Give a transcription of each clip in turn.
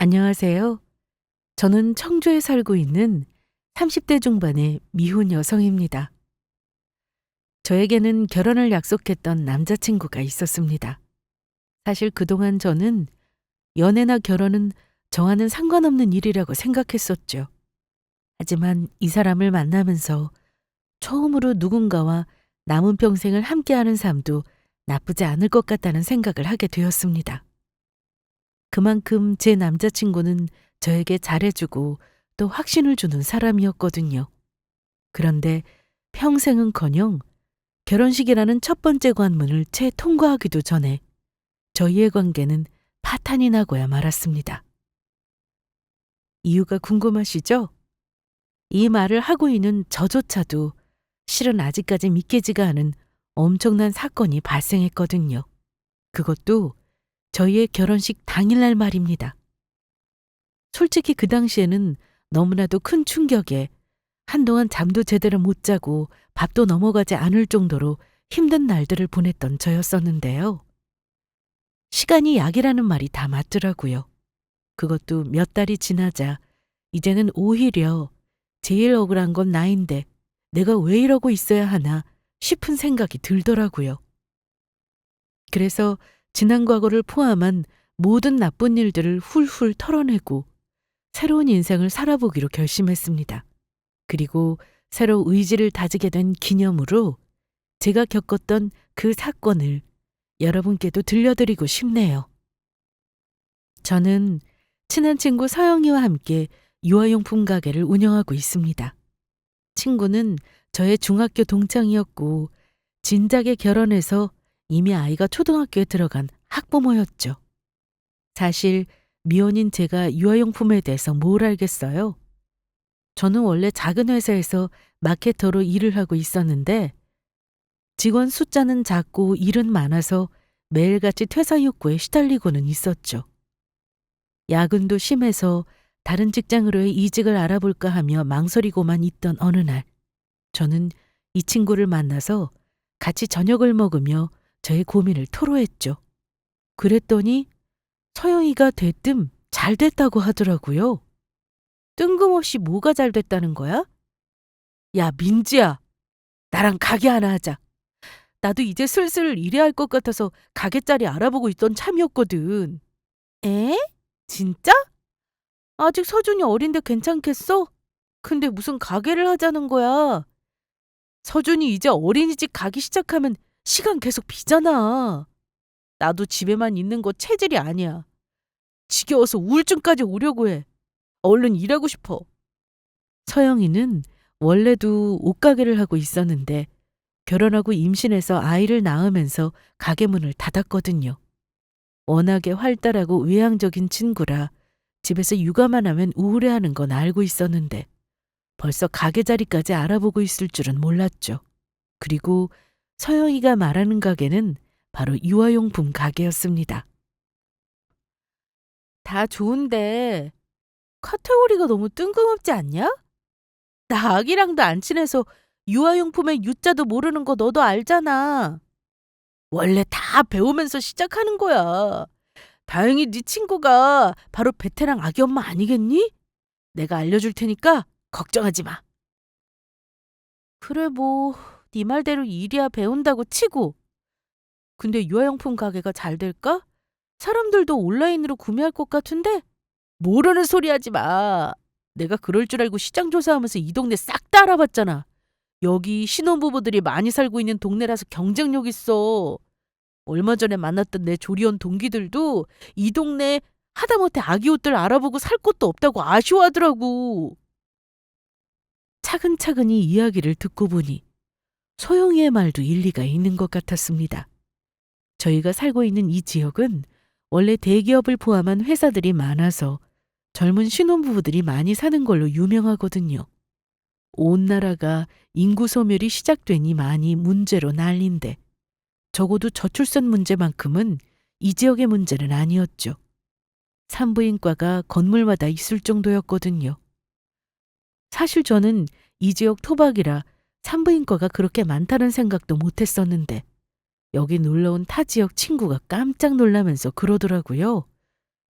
안녕하세요. 저는 청주에 살고 있는 30대 중반의 미혼 여성입니다. 저에게는 결혼을 약속했던 남자친구가 있었습니다. 사실 그동안 저는 연애나 결혼은 저와는 상관없는 일이라고 생각했었죠. 하지만 이 사람을 만나면서 처음으로 누군가와 남은 평생을 함께하는 삶도 나쁘지 않을 것 같다는 생각을 하게 되었습니다. 그만큼 제 남자친구는 저에게 잘해주고 또 확신을 주는 사람이었거든요. 그런데 평생은커녕 결혼식이라는 첫 번째 관문을 채 통과하기도 전에 저희의 관계는 파탄이 나고야 말았습니다. 이유가 궁금하시죠? 이 말을 하고 있는 저조차도 실은 아직까지 믿기지가 않은 엄청난 사건이 발생했거든요. 그것도 저희의 결혼식 당일날 말입니다. 솔직히 그 당시에는 너무나도 큰 충격에 한동안 잠도 제대로 못 자고 밥도 넘어가지 않을 정도로 힘든 날들을 보냈던 저였었는데요. 시간이 약이라는 말이 다 맞더라고요. 그것도 몇 달이 지나자 이제는 오히려 제일 억울한 건 나인데 내가 왜 이러고 있어야 하나 싶은 생각이 들더라고요. 그래서 지난 과거를 포함한 모든 나쁜 일들을 훌훌 털어내고 새로운 인생을 살아보기로 결심했습니다. 그리고 새로 의지를 다지게 된 기념으로 제가 겪었던 그 사건을 여러분께도 들려드리고 싶네요. 저는 친한 친구 서영이와 함께 유아용품 가게를 운영하고 있습니다. 친구는 저의 중학교 동창이었고 진작에 결혼해서 이미 아이가 초등학교에 들어간 학부모였죠. 사실 미혼인 제가 유아용품에 대해서 뭘 알겠어요? 저는 원래 작은 회사에서 마케터로 일을 하고 있었는데 직원 숫자는 작고 일은 많아서 매일같이 퇴사 욕구에 시달리고는 있었죠. 야근도 심해서 다른 직장으로의 이직을 알아볼까 하며 망설이고만 있던 어느 날, 저는 이 친구를 만나서 같이 저녁을 먹으며 저의 고민을 토로했죠. 그랬더니 서영이가 대뜸 잘 됐다고 하더라고요. 뜬금없이 뭐가 잘 됐다는 거야? 야, 민지야, 나랑 가게 하나 하자. 나도 이제 슬슬 일해야 할 것 같아서 가게 자리 알아보고 있던 참이었거든. 에? 진짜? 아직 서준이 어린데 괜찮겠어? 근데 무슨 가게를 하자는 거야? 서준이 이제 어린이집 가기 시작하면 시간 계속 비잖아. 나도 집에만 있는 거 체질이 아니야. 지겨워서 우울증까지 오려고 해. 얼른 일하고 싶어. 서영이는 원래도 옷가게를 하고 있었는데 결혼하고 임신해서 아이를 낳으면서 가게 문을 닫았거든요. 워낙에 활달하고 외향적인 친구라 집에서 육아만 하면 우울해하는 건 알고 있었는데 벌써 가게 자리까지 알아보고 있을 줄은 몰랐죠. 그리고 서영이가 말하는 가게는 바로 유아용품 가게였습니다. 다 좋은데 카테고리가 너무 뜬금없지 않냐? 나 아기랑도 안 친해서 유아용품의 유자도 모르는 거 너도 알잖아. 원래 다 배우면서 시작하는 거야. 다행히 네 친구가 바로 베테랑 아기 엄마 아니겠니? 내가 알려줄 테니까 걱정하지 마. 그래 뭐 네 말대로 일이야 배운다고 치고. 근데 유아용품 가게가 잘 될까? 사람들도 온라인으로 구매할 것 같은데? 모르는 소리 하지 마. 내가 그럴 줄 알고 시장 조사하면서 이 동네 싹 다 알아봤잖아. 여기 신혼부부들이 많이 살고 있는 동네라서 경쟁력 있어. 얼마 전에 만났던 내 조리원 동기들도 이 동네 하다못해 아기 옷들 알아보고 살 곳도 없다고 아쉬워하더라고. 차근차근히 이야기를 듣고 보니 소영이의 말도 일리가 있는 것 같았습니다. 저희가 살고 있는 이 지역은 원래 대기업을 포함한 회사들이 많아서 젊은 신혼부부들이 많이 사는 걸로 유명하거든요. 온 나라가 인구 소멸이 시작되니 많이 문제로 난린데 적어도 저출산 문제만큼은 이 지역의 문제는 아니었죠. 산부인과가 건물마다 있을 정도였거든요. 사실 저는 이 지역 토박이라 산부인과가 그렇게 많다는 생각도 못했었는데 여기 놀러온 타 지역 친구가 깜짝 놀라면서 그러더라고요.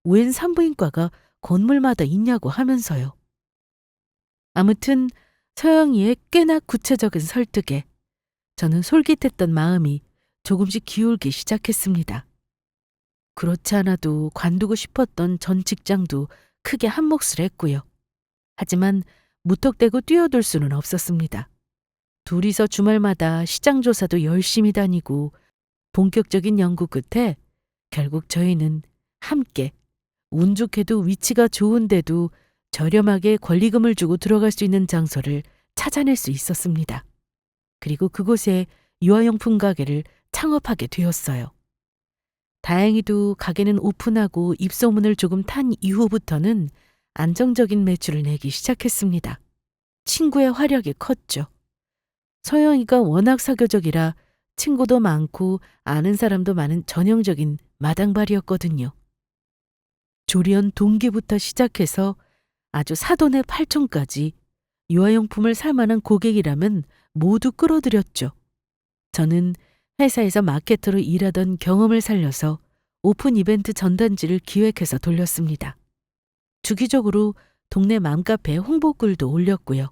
웬 산부인과가 건물마다 있냐고 하면서요. 아무튼 서영이의 꽤나 구체적인 설득에 저는 솔깃했던 마음이 조금씩 기울기 시작했습니다. 그렇지 않아도 관두고 싶었던 전 직장도 크게 한몫을 했고요. 하지만 무턱대고 뛰어들 수는 없었습니다. 둘이서 주말마다 시장 조사도 열심히 다니고 본격적인 연구 끝에 결국 저희는 함께 운 좋게도 위치가 좋은데도 저렴하게 권리금을 주고 들어갈 수 있는 장소를 찾아낼 수 있었습니다. 그리고 그곳에 유아용품 가게를 창업하게 되었어요. 다행히도 가게는 오픈하고 입소문을 조금 탄 이후부터는 안정적인 매출을 내기 시작했습니다. 친구의 활약이 컸죠. 서영이가 워낙 사교적이라 친구도 많고 아는 사람도 많은 전형적인 마당발이었거든요. 조리원 동기부터 시작해서 아주 사돈의 팔촌까지 유아용품을 살 만한 고객이라면 모두 끌어들였죠. 저는 회사에서 마케터로 일하던 경험을 살려서 오픈 이벤트 전단지를 기획해서 돌렸습니다. 주기적으로 동네 맘카페에 홍보글도 올렸고요.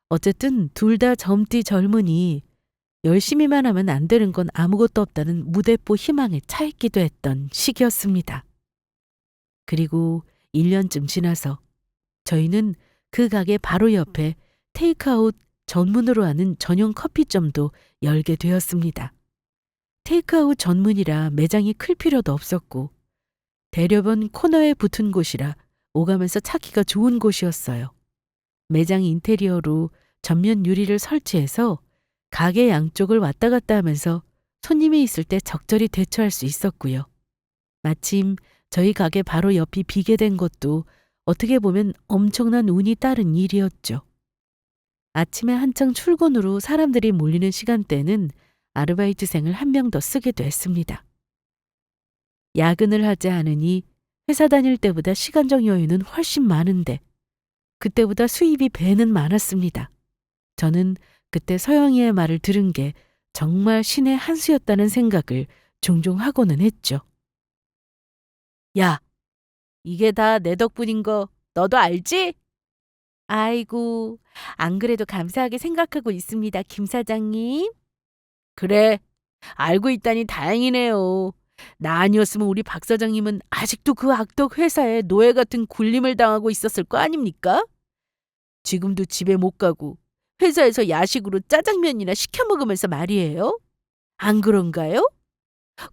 어쨌든 둘 다 젊디 젊으니 열심히만 하면 안 되는 건 아무것도 없다는 무대포 희망에 차 있기도 했던 시기였습니다. 그리고 1년쯤 지나서 저희는 그 가게 바로 옆에 테이크아웃 전문으로 하는 전용 커피점도 열게 되었습니다. 테이크아웃 전문이라 매장이 클 필요도 없었고 대려변 코너에 붙은 곳이라 오가면서 찾기가 좋은 곳이었어요. 매장 인테리어로 전면 유리를 설치해서 가게 양쪽을 왔다 갔다 하면서 손님이 있을 때 적절히 대처할 수 있었고요. 마침 저희 가게 바로 옆이 비게 된 것도 어떻게 보면 엄청난 운이 따른 일이었죠. 아침에 한창 출근으로 사람들이 몰리는 시간대는 아르바이트생을 한 명 더 쓰기도 했습니다. 야근을 하지 않으니 회사 다닐 때보다 시간적 여유는 훨씬 많은데 그때보다 수입이 배는 많았습니다. 저는 그때 서영이의 말을 들은 게 정말 신의 한 수였다는 생각을 종종 하고는 했죠. 야, 이게 다 내 덕분인 거 너도 알지? 아이고, 안 그래도 감사하게 생각하고 있습니다, 김 사장님. 그래, 알고 있다니 다행이네요. 나 아니었으면 우리 박 사장님은 아직도 그 악덕 회사에 노예 같은 굴림을 당하고 있었을 거 아닙니까? 지금도 집에 못 가고 회사에서 야식으로 짜장면이나 시켜 먹으면서 말이에요. 안 그런가요?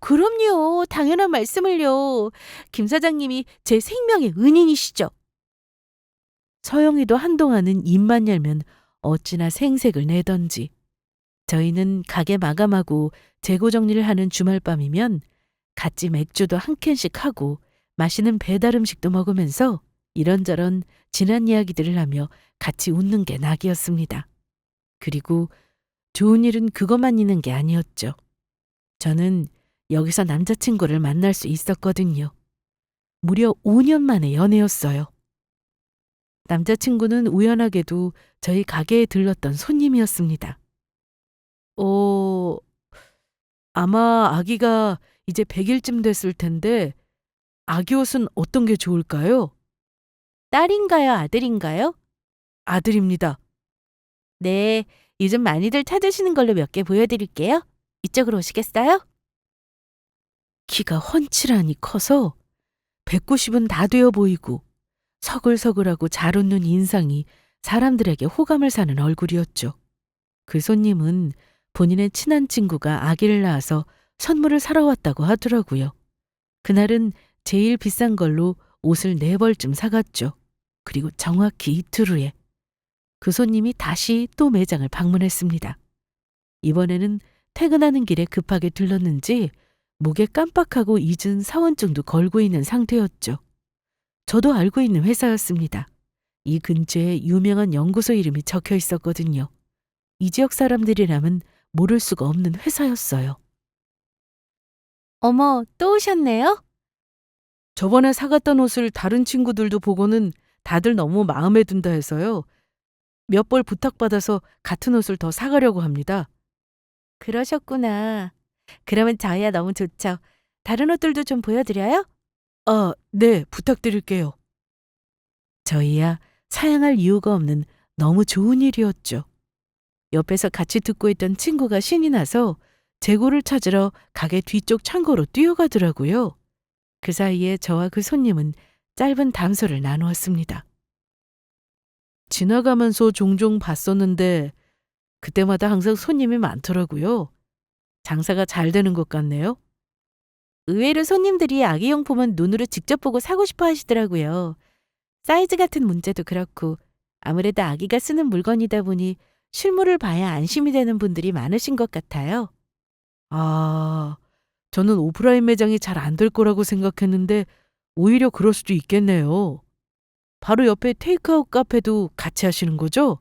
그럼요. 당연한 말씀을요. 김 사장님이 제 생명의 은인이시죠. 서영이도 한동안은 입만 열면 어찌나 생색을 내던지. 저희는 가게 마감하고 재고 정리를 하는 주말밤이면 같이 맥주도 한 캔씩 하고 맛있는 배달 음식도 먹으면서 이런저런 지난 이야기들을 하며 같이 웃는 게 낙이었습니다. 그리고 좋은 일은 그것만 있는 게 아니었죠. 저는 여기서 남자친구를 만날 수 있었거든요. 무려 5년 만에 연애였어요. 남자친구는 우연하게도 저희 가게에 들렀던 손님이었습니다. 아마 아기가 이제 100일쯤 됐을 텐데 아기 옷은 어떤 게 좋을까요? 딸인가요, 아들인가요? 아들입니다. 네, 요즘 많이들 찾으시는 걸로 몇 개 보여드릴게요. 이쪽으로 오시겠어요? 키가 훤칠하니 커서 190은 다 되어 보이고 서글서글하고 잘 웃는 인상이 사람들에게 호감을 사는 얼굴이었죠. 그 손님은 본인의 친한 친구가 아기를 낳아서 선물을 사러 왔다고 하더라고요. 그날은 제일 비싼 걸로 옷을 4벌쯤 사갔죠. 그리고 정확히 이틀 후에 그 손님이 다시 또 매장을 방문했습니다. 이번에는 퇴근하는 길에 급하게 들렀는지 목에 깜빡하고 잊은 사원증도 걸고 있는 상태였죠. 저도 알고 있는 회사였습니다. 이 근처에 유명한 연구소 이름이 적혀 있었거든요. 이 지역 사람들이라면 모를 수가 없는 회사였어요. 어머, 또 오셨네요? 저번에 사갔던 옷을 다른 친구들도 보고는 다들 너무 마음에 든다 해서요. 몇 벌 부탁받아서 같은 옷을 더 사가려고 합니다. 그러셨구나. 그러면 저희야 너무 좋죠. 다른 옷들도 좀 보여드려요? 네, 부탁드릴게요. 저희야 사양할 이유가 없는 너무 좋은 일이었죠. 옆에서 같이 듣고 있던 친구가 신이 나서 재고를 찾으러 가게 뒤쪽 창고로 뛰어가더라고요. 그 사이에 저와 그 손님은 짧은 담소를 나누었습니다. 지나가면서 종종 봤었는데 그때마다 항상 손님이 많더라고요. 장사가 잘 되는 것 같네요. 의외로 손님들이 아기용품은 눈으로 직접 보고 사고 싶어 하시더라고요. 사이즈 같은 문제도 그렇고 아무래도 아기가 쓰는 물건이다 보니 실물을 봐야 안심이 되는 분들이 많으신 것 같아요. 아, 저는 오프라인 매장이 잘 안 될 거라고 생각했는데 오히려 그럴 수도 있겠네요. 바로 옆에 테이크아웃 카페도 같이 하시는 거죠?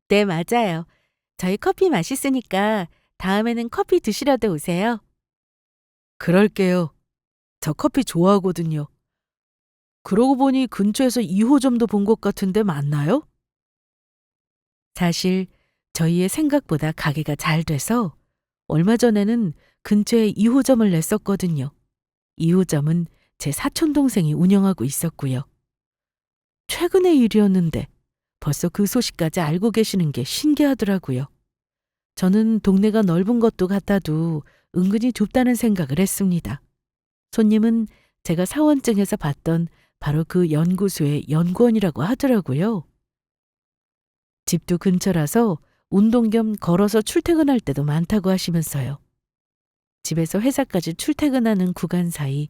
네, 맞아요. 저희 커피 맛있으니까 다음에는 커피 드시러도 오세요. 그럴게요. 저 커피 좋아하거든요. 그러고 보니 근처에서 2호점도 본 것 같은데 맞나요? 사실 저희의 생각보다 가게가 잘 돼서 얼마 전에는 근처에 2호점을 냈었거든요. 2호점은 제 사촌 동생이 운영하고 있었고요. 최근의 일이었는데 벌써 그 소식까지 알고 계시는 게 신기하더라고요. 저는 동네가 넓은 것도 같아도 은근히 좁다는 생각을 했습니다. 손님은 제가 사원증에서 봤던 바로 그 연구소의 연구원이라고 하더라고요. 집도 근처라서 운동 겸 걸어서 출퇴근할 때도 많다고 하시면서요. 집에서 회사까지 출퇴근하는 구간 사이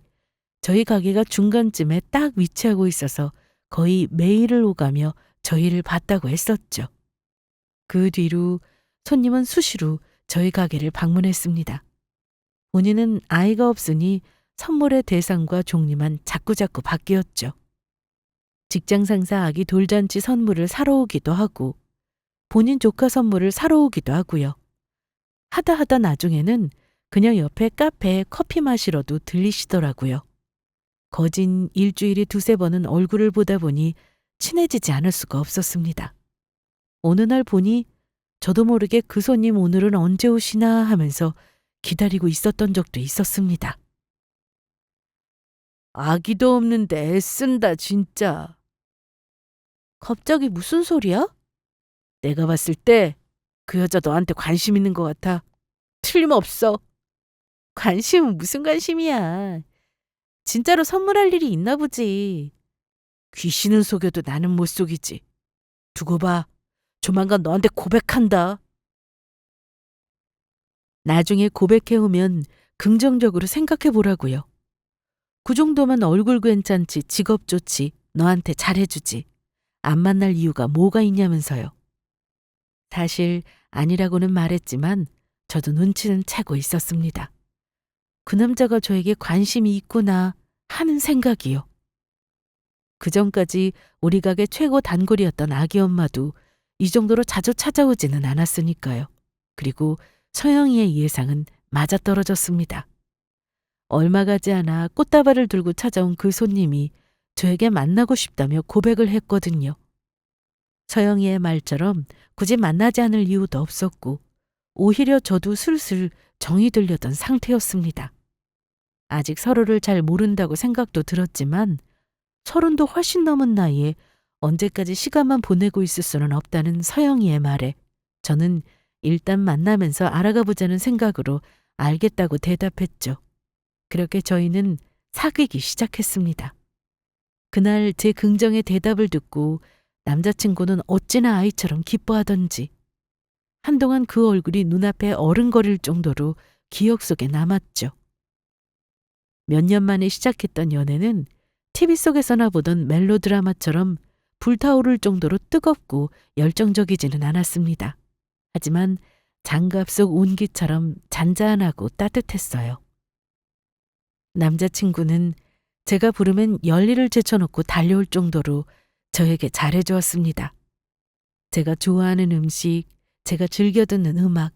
저희 가게가 중간쯤에 딱 위치하고 있어서 거의 매일을 오가며 저희를 봤다고 했었죠. 그 뒤로 손님은 수시로 저희 가게를 방문했습니다. 본인은 아이가 없으니 선물의 대상과 종류만 자꾸자꾸 바뀌었죠. 직장 상사 아기 돌잔치 선물을 사러 오기도 하고 본인 조카 선물을 사러 오기도 하고요. 하다 나중에는 그냥 옆에 카페에 커피 마시러도 들리시더라고요. 거진 일주일에 두세 번은 얼굴을 보다 보니 친해지지 않을 수가 없었습니다. 어느 날 보니 저도 모르게 그 손님 오늘은 언제 오시나 하면서 기다리고 있었던 적도 있었습니다. 아기도 없는데 애쓴다 진짜. 갑자기 무슨 소리야? 내가 봤을 때 그 여자 너한테 관심 있는 것 같아. 틀림없어. 관심은 무슨 관심이야. 진짜로 선물할 일이 있나 보지. 귀신은 속여도 나는 못 속이지. 두고 봐. 조만간 너한테 고백한다. 나중에 고백해오면 긍정적으로 생각해 보라고요. 그 정도면 얼굴 괜찮지, 직업 좋지, 너한테 잘해주지. 안 만날 이유가 뭐가 있냐면서요. 사실 아니라고는 말했지만 저도 눈치는 채고 있었습니다. 그 남자가 저에게 관심이 있구나 하는 생각이요. 그전까지 우리 가게 최고 단골이었던 아기 엄마도 이 정도로 자주 찾아오지는 않았으니까요. 그리고 서영이의 예상은 맞아떨어졌습니다. 얼마 가지 않아 꽃다발을 들고 찾아온 그 손님이 저에게 만나고 싶다며 고백을 했거든요. 서영이의 말처럼 굳이 만나지 않을 이유도 없었고 오히려 저도 슬슬 정이 들렸던 상태였습니다. 아직 서로를 잘 모른다고 생각도 들었지만 30도 훨씬 넘은 나이에 언제까지 시간만 보내고 있을 수는 없다는 서영이의 말에 저는 일단 만나면서 알아가 보자는 생각으로 알겠다고 대답했죠. 그렇게 저희는 사귀기 시작했습니다. 그날 제 긍정의 대답을 듣고 남자친구는 어찌나 아이처럼 기뻐하던지 한동안 그 얼굴이 눈앞에 어른거릴 정도로 기억 속에 남았죠. 몇 년 만에 시작했던 연애는 TV 속에서나 보던 멜로드라마처럼 불타오를 정도로 뜨겁고 열정적이지는 않았습니다. 하지만 장갑 속 온기처럼 잔잔하고 따뜻했어요. 남자친구는 제가 부르면 열일을 제쳐놓고 달려올 정도로 저에게 잘해주었습니다. 제가 좋아하는 음식, 제가 즐겨 듣는 음악,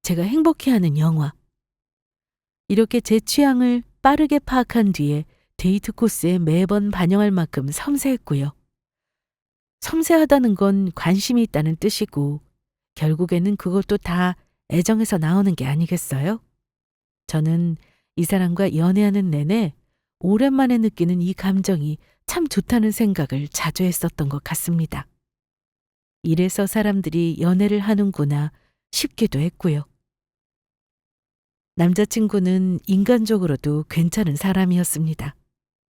제가 행복해하는 영화. 이렇게 제 취향을 빠르게 파악한 뒤에 데이트 코스에 매번 반영할 만큼 섬세했고요. 섬세하다는 건 관심이 있다는 뜻이고 결국에는 그것도 다 애정에서 나오는 게 아니겠어요? 저는 이 사람과 연애하는 내내 오랜만에 느끼는 이 감정이 참 좋다는 생각을 자주 했었던 것 같습니다. 이래서 사람들이 연애를 하는구나 싶기도 했고요. 남자친구는 인간적으로도 괜찮은 사람이었습니다.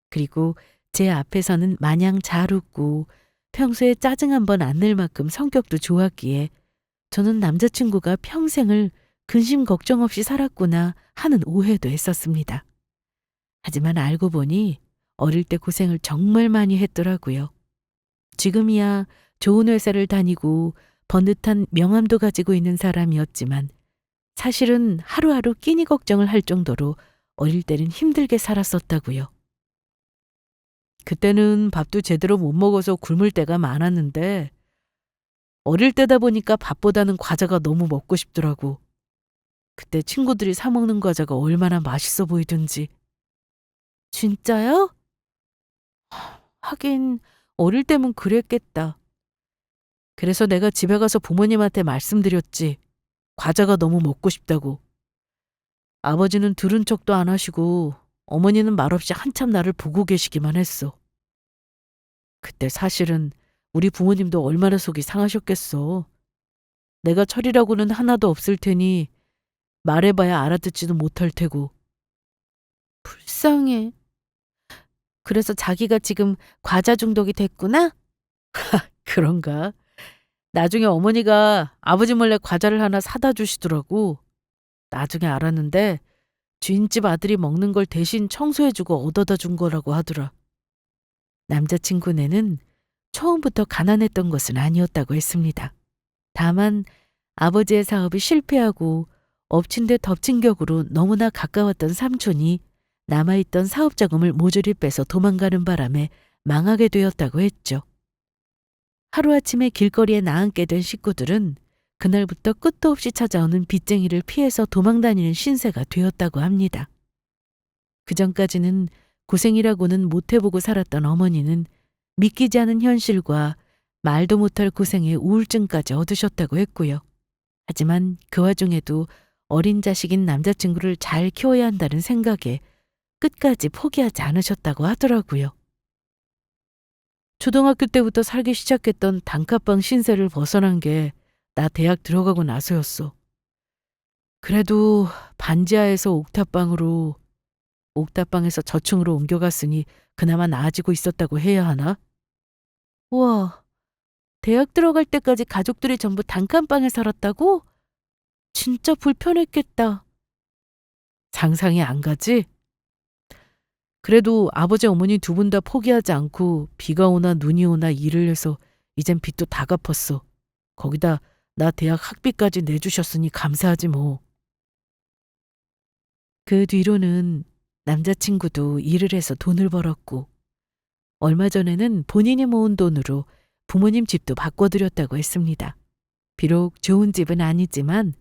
그리고 제 앞에서는 마냥 잘 웃고 평소에 짜증 한 번 안 낼 만큼 성격도 좋았기에 저는 남자친구가 평생을 근심 걱정 없이 살았구나 하는 오해도 했었습니다. 하지만 알고 보니 어릴 때 고생을 정말 많이 했더라고요. 지금이야 좋은 회사를 다니고 번듯한 명함도 가지고 있는 사람이었지만 사실은 하루하루 끼니 걱정을 할 정도로 어릴 때는 힘들게 살았었다고요. 그때는 밥도 제대로 못 먹어서 굶을 때가 많았는데 어릴 때다 보니까 밥보다는 과자가 너무 먹고 싶더라고. 그때 친구들이 사 먹는 과자가 얼마나 맛있어 보이던지. 진짜요? 하긴 어릴 때면 그랬겠다. 그래서 내가 집에 가서 부모님한테 말씀드렸지. 과자가 너무 먹고 싶다고. 아버지는 들은 척도 안 하시고 어머니는 말없이 한참 나를 보고 계시기만 했어. 그때 사실은 우리 부모님도 얼마나 속이 상하셨겠어. 내가 철이라고는 하나도 없을 테니 말해봐야 알아듣지도 못할 테고. 불쌍해. 그래서 자기가 지금 과자 중독이 됐구나? 그런가? 나중에 어머니가 아버지 몰래 과자를 하나 사다 주시더라고. 나중에 알았는데 주인집 아들이 먹는 걸 대신 청소해주고 얻어다 준 거라고 하더라. 남자친구네는 처음부터 가난했던 것은 아니었다고 했습니다. 다만 아버지의 사업이 실패하고 엎친 데 덮친 격으로 너무나 가까웠던 삼촌이 남아있던 사업 자금을 모조리 빼서 도망가는 바람에 망하게 되었다고 했죠. 하루아침에 길거리에 나앉게 된 식구들은 그날부터 끝도 없이 찾아오는 빚쟁이를 피해서 도망다니는 신세가 되었다고 합니다. 그전까지는 고생이라고는 못해보고 살았던 어머니는 믿기지 않은 현실과 말도 못할 고생에 우울증까지 얻으셨다고 했고요. 하지만 그 와중에도 어린 자식인 남자친구를 잘 키워야 한다는 생각에 끝까지 포기하지 않으셨다고 하더라고요. 초등학교 때부터 살기 시작했던 단칸방 신세를 벗어난 게 나 대학 들어가고 나서였어. 그래도 반지하에서 옥탑방에서 저층으로 옮겨갔으니 그나마 나아지고 있었다고 해야 하나? 우와, 대학 들어갈 때까지 가족들이 전부 단칸방에 살았다고? 진짜 불편했겠다. 상상이 안 가지? 그래도 아버지 어머니 두 분 다 포기하지 않고 비가 오나 눈이 오나 일을 해서 이젠 빚도 다 갚았어. 거기다 나 대학 학비까지 내주셨으니 감사하지 뭐. 그 뒤로는 남자친구도 일을 해서 돈을 벌었고 얼마 전에는 본인이 모은 돈으로 부모님 집도 바꿔드렸다고 했습니다. 비록 좋은 집은 아니지만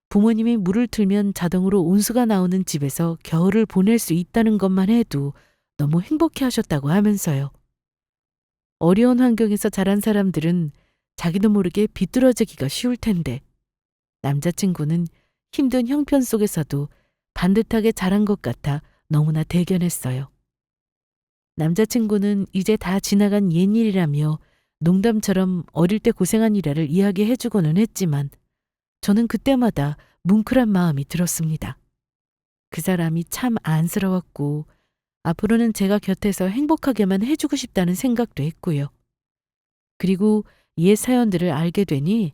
부모님이 물을 틀면 자동으로 온수가 나오는 집에서 겨울을 보낼 수 있다는 것만 해도 너무 행복해 하셨다고 하면서요. 어려운 환경에서 자란 사람들은 자기도 모르게 비뚤어지기가 쉬울 텐데 남자친구는 힘든 형편 속에서도 반듯하게 자란 것 같아 너무나 대견했어요. 남자친구는 이제 다 지나간 옛일이라며 농담처럼 어릴 때 고생한 일화를 이야기해주고는 했지만 저는 그때마다 뭉클한 마음이 들었습니다. 그 사람이 참 안쓰러웠고 앞으로는 제가 곁에서 행복하게만 해주고 싶다는 생각도 했고요. 그리고 옛 사연들을 알게 되니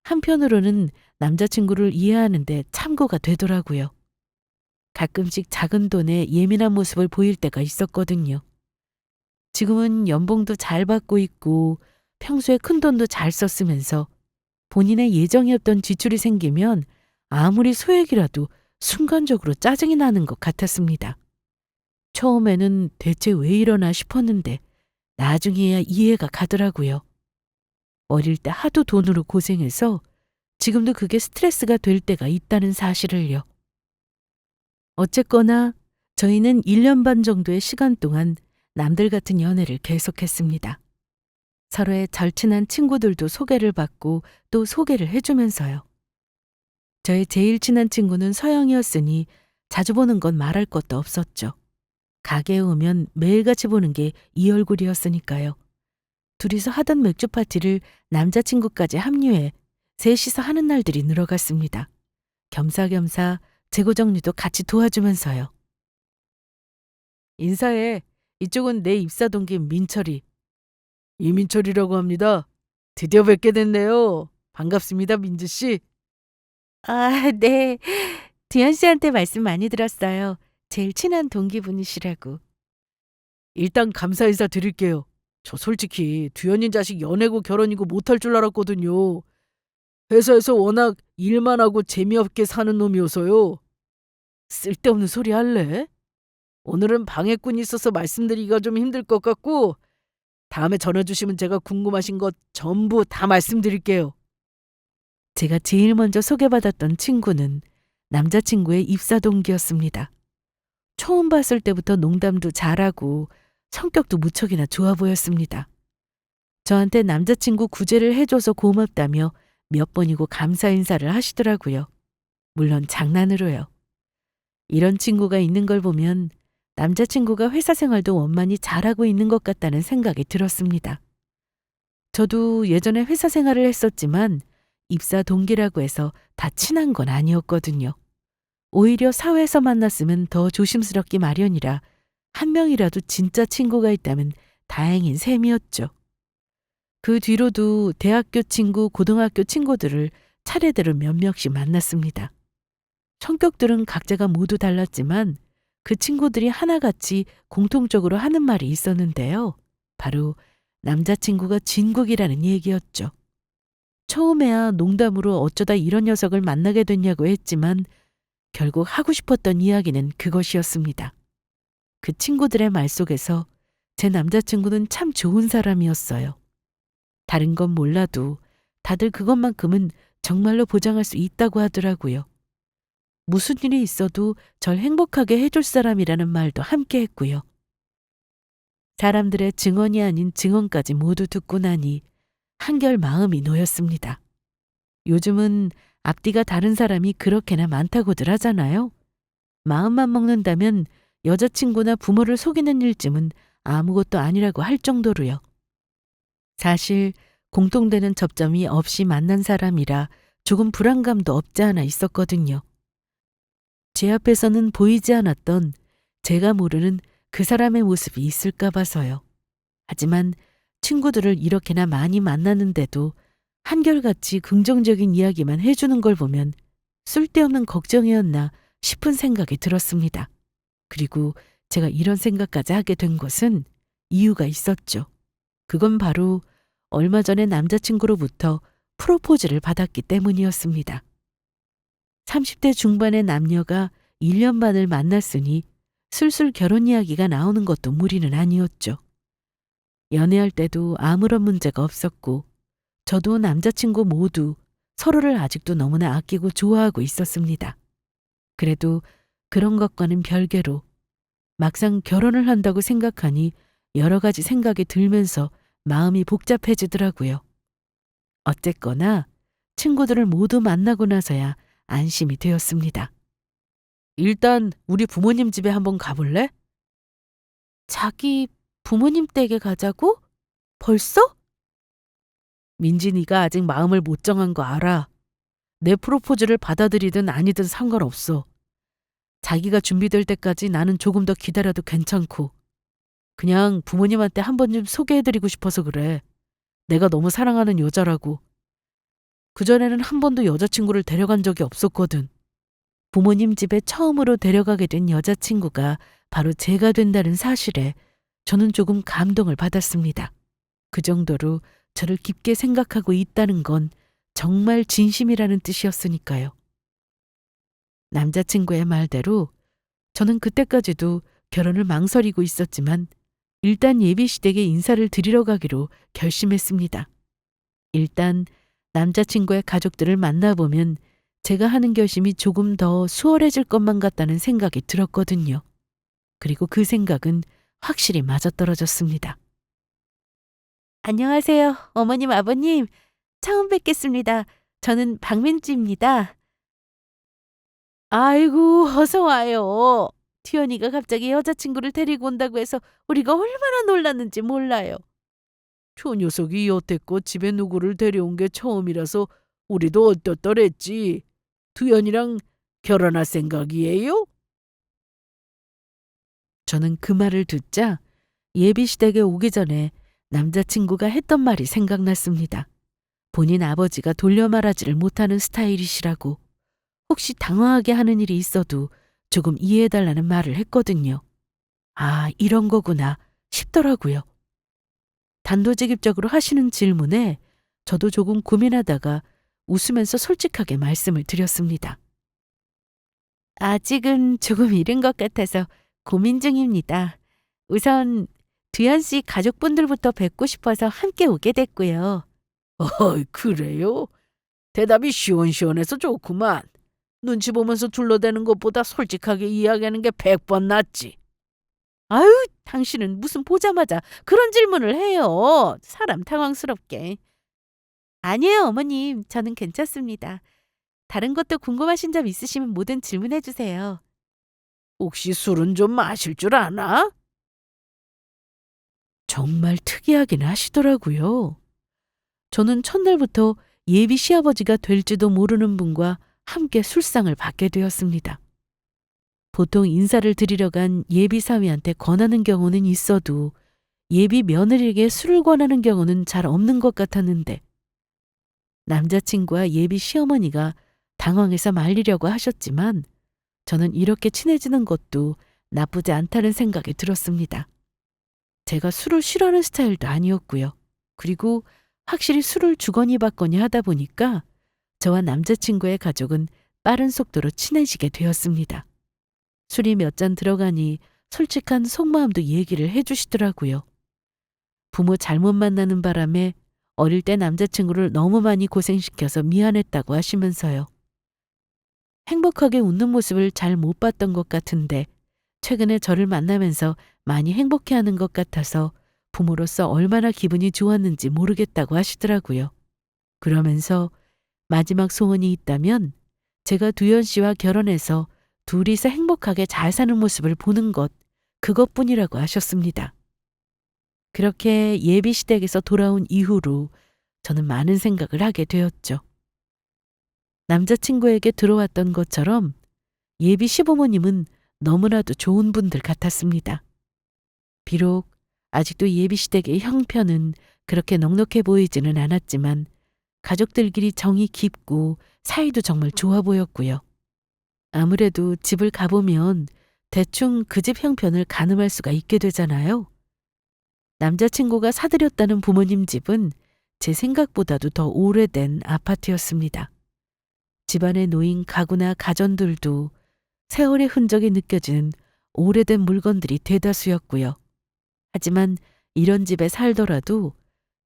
한편으로는 남자친구를 이해하는데 참고가 되더라고요. 가끔씩 작은 돈에 예민한 모습을 보일 때가 있었거든요. 지금은 연봉도 잘 받고 있고 평소에 큰 돈도 잘 썼으면서 본인의 예정이 없던 지출이 생기면 아무리 소액이라도 순간적으로 짜증이 나는 것 같았습니다. 처음에는 대체 왜 이러나 싶었는데 나중에야 이해가 가더라고요. 어릴 때 하도 돈으로 고생해서 지금도 그게 스트레스가 될 때가 있다는 사실을요. 어쨌거나 저희는 1년 반 정도의 시간 동안 남들 같은 연애를 계속했습니다. 서로의 절친한 친구들도 소개를 받고 또 소개를 해주면서요. 저의 제일 친한 친구는 서영이었으니 자주 보는 건 말할 것도 없었죠. 가게에 오면 매일같이 보는 게 이 얼굴이었으니까요. 둘이서 하던 맥주 파티를 남자친구까지 합류해 셋이서 하는 날들이 늘어갔습니다. 겸사겸사 재고 정리도 같이 도와주면서요. 인사해. 이쪽은 내 입사 동기 민철이. 이민철이라고 합니다. 드디어 뵙게 됐네요. 반갑습니다, 민주 씨. 아, 네. 두현 씨한테 말씀 많이 들었어요. 제일 친한 동기분이시라고. 일단 감사 인사 드릴게요. 저 솔직히 두현이 자식 연애고 결혼이고 못할 줄 알았거든요. 회사에서 워낙 일만 하고 재미없게 사는 놈이어서요. 쓸데없는 소리 할래? 오늘은 방해꾼이 있어서 말씀드리기가 좀 힘들 것 같고 다음에 전화주시면 제가 궁금하신 것 전부 다 말씀드릴게요. 제가 제일 먼저 소개받았던 친구는 남자친구의 입사 동기였습니다. 처음 봤을 때부터 농담도 잘하고 성격도 무척이나 좋아 보였습니다. 저한테 남자친구 구제를 해줘서 고맙다며 몇 번이고 감사 인사를 하시더라고요. 물론 장난으로요. 이런 친구가 있는 걸 보면 남자친구가 회사 생활도 원만히 잘하고 있는 것 같다는 생각이 들었습니다. 저도 예전에 회사 생활을 했었지만 입사 동기라고 해서 다 친한 건 아니었거든요. 오히려 사회에서 만났으면 더 조심스럽기 마련이라 한 명이라도 진짜 친구가 있다면 다행인 셈이었죠. 그 뒤로도 대학교 친구, 고등학교 친구들을 차례대로 몇 명씩 만났습니다. 성격들은 각자가 모두 달랐지만 그 친구들이 하나같이 공통적으로 하는 말이 있었는데요. 바로 남자친구가 진국이라는 얘기였죠. 처음에야 농담으로 어쩌다 이런 녀석을 만나게 됐냐고 했지만 결국 하고 싶었던 이야기는 그것이었습니다. 그 친구들의 말 속에서 제 남자친구는 참 좋은 사람이었어요. 다른 건 몰라도 다들 그것만큼은 정말로 보장할 수 있다고 하더라고요. 무슨 일이 있어도 절 행복하게 해줄 사람이라는 말도 함께 했고요. 사람들의 증언이 아닌 증언까지 모두 듣고 나니 한결 마음이 놓였습니다. 요즘은 앞뒤가 다른 사람이 그렇게나 많다고들 하잖아요. 마음만 먹는다면 여자친구나 부모를 속이는 일쯤은 아무것도 아니라고 할 정도로요. 사실 공통되는 접점이 없이 만난 사람이라 조금 불안감도 없지 않아 있었거든요. 제 앞에서는 보이지 않았던 제가 모르는 그 사람의 모습이 있을까 봐서요. 하지만 친구들을 이렇게나 많이 만났는데도 한결같이 긍정적인 이야기만 해주는 걸 보면 쓸데없는 걱정이었나 싶은 생각이 들었습니다. 그리고 제가 이런 생각까지 하게 된 것은 이유가 있었죠. 그건 바로 얼마 전에 남자친구로부터 프로포즈를 받았기 때문이었습니다. 30대 중반의 남녀가 1년 반을 만났으니 슬슬 결혼 이야기가 나오는 것도 무리는 아니었죠. 연애할 때도 아무런 문제가 없었고 저도 남자친구 모두 서로를 아직도 너무나 아끼고 좋아하고 있었습니다. 그래도 그런 것과는 별개로 막상 결혼을 한다고 생각하니 여러 가지 생각이 들면서 마음이 복잡해지더라고요. 어쨌거나 친구들을 모두 만나고 나서야 안심이 되었습니다. 일단 우리 부모님 집에 한번 가볼래? 자기 부모님 댁에 가자고? 벌써? 민진이가 아직 마음을 못 정한 거 알아. 내 프로포즈를 받아들이든 아니든 상관없어. 자기가 준비될 때까지 나는 조금 더 기다려도 괜찮고. 그냥 부모님한테 한 번 좀 소개해드리고 싶어서 그래. 내가 너무 사랑하는 여자라고. 그전에는 한 번도 여자친구를 데려간 적이 없었거든. 부모님 집에 처음으로 데려가게 된 여자친구가 바로 제가 된다는 사실에 저는 조금 감동을 받았습니다. 그 정도로 저를 깊게 생각하고 있다는 건 정말 진심이라는 뜻이었으니까요. 남자친구의 말대로 저는 그때까지도 결혼을 망설이고 있었지만 일단 예비시댁에 인사를 드리러 가기로 결심했습니다. 일단 남자친구의 가족들을 만나보면 제가 하는 결심이 조금 더 수월해질 것만 같다는 생각이 들었거든요. 그리고 그 생각은 확실히 맞아떨어졌습니다. 안녕하세요. 어머님, 아버님. 처음 뵙겠습니다. 저는 박민지입니다. 아이고, 어서 와요. 튜연이가 갑자기 여자친구를 데리고 온다고 해서 우리가 얼마나 놀랐는지 몰라요. 저 녀석이 여태껏 집에 누구를 데려온 게 처음이라서 우리도 어떠떠랬지. 두연이랑 결혼할 생각이에요? 저는 그 말을 듣자 예비시댁에 오기 전에 남자친구가 했던 말이 생각났습니다. 본인 아버지가 돌려 말하지를 못하는 스타일이시라고 혹시 당황하게 하는 일이 있어도 조금 이해해달라는 말을 했거든요. 아, 이런 거구나 싶더라고요. 단도직입적으로 하시는 질문에 저도 조금 고민하다가 웃으면서 솔직하게 말씀을 드렸습니다. 아직은 조금 이른 것 같아서 고민 중입니다. 우선 두현 씨 가족분들부터 뵙고 싶어서 함께 오게 됐고요. 그래요? 대답이 시원시원해서 좋구만. 눈치 보면서 둘러대는 것보다 솔직하게 이야기하는 게 100번 낫지. 아유, 당신은 무슨 보자마자 그런 질문을 해요. 사람 당황스럽게. 아니에요, 어머님. 저는 괜찮습니다. 다른 것도 궁금하신 점 있으시면 뭐든 질문해 주세요. 혹시 술은 좀 마실 줄 아나? 정말 특이하긴 하시더라고요. 저는 첫날부터 예비 시아버지가 될지도 모르는 분과 함께 술상을 받게 되었습니다. 보통 인사를 드리러 간 예비 사위한테 권하는 경우는 있어도 예비 며느리에게 술을 권하는 경우는 잘 없는 것 같았는데 남자친구와 예비 시어머니가 당황해서 말리려고 하셨지만 저는 이렇게 친해지는 것도 나쁘지 않다는 생각이 들었습니다. 제가 술을 싫어하는 스타일도 아니었고요. 그리고 확실히 술을 주거니 받거니 하다 보니까 저와 남자친구의 가족은 빠른 속도로 친해지게 되었습니다. 술이 몇 잔 들어가니 솔직한 속마음도 얘기를 해주시더라고요. 부모 잘못 만나는 바람에 어릴 때 남자친구를 너무 많이 고생시켜서 미안했다고 하시면서요. 행복하게 웃는 모습을 잘 못 봤던 것 같은데 최근에 저를 만나면서 많이 행복해하는 것 같아서 부모로서 얼마나 기분이 좋았는지 모르겠다고 하시더라고요. 그러면서 마지막 소원이 있다면 제가 두현 씨와 결혼해서 둘이서 행복하게 잘 사는 모습을 보는 것, 그것뿐이라고 하셨습니다. 그렇게 예비 시댁에서 돌아온 이후로 저는 많은 생각을 하게 되었죠. 남자친구에게 들어왔던 것처럼 예비 시부모님은 너무나도 좋은 분들 같았습니다. 비록 아직도 예비 시댁의 형편은 그렇게 넉넉해 보이지는 않았지만 가족들끼리 정이 깊고 사이도 정말 좋아 보였고요. 아무래도 집을 가보면 대충 그 집 형편을 가늠할 수가 있게 되잖아요. 남자친구가 사들였다는 부모님 집은 제 생각보다도 더 오래된 아파트였습니다. 집안에 놓인 가구나 가전들도 세월의 흔적이 느껴지는 오래된 물건들이 대다수였고요. 하지만 이런 집에 살더라도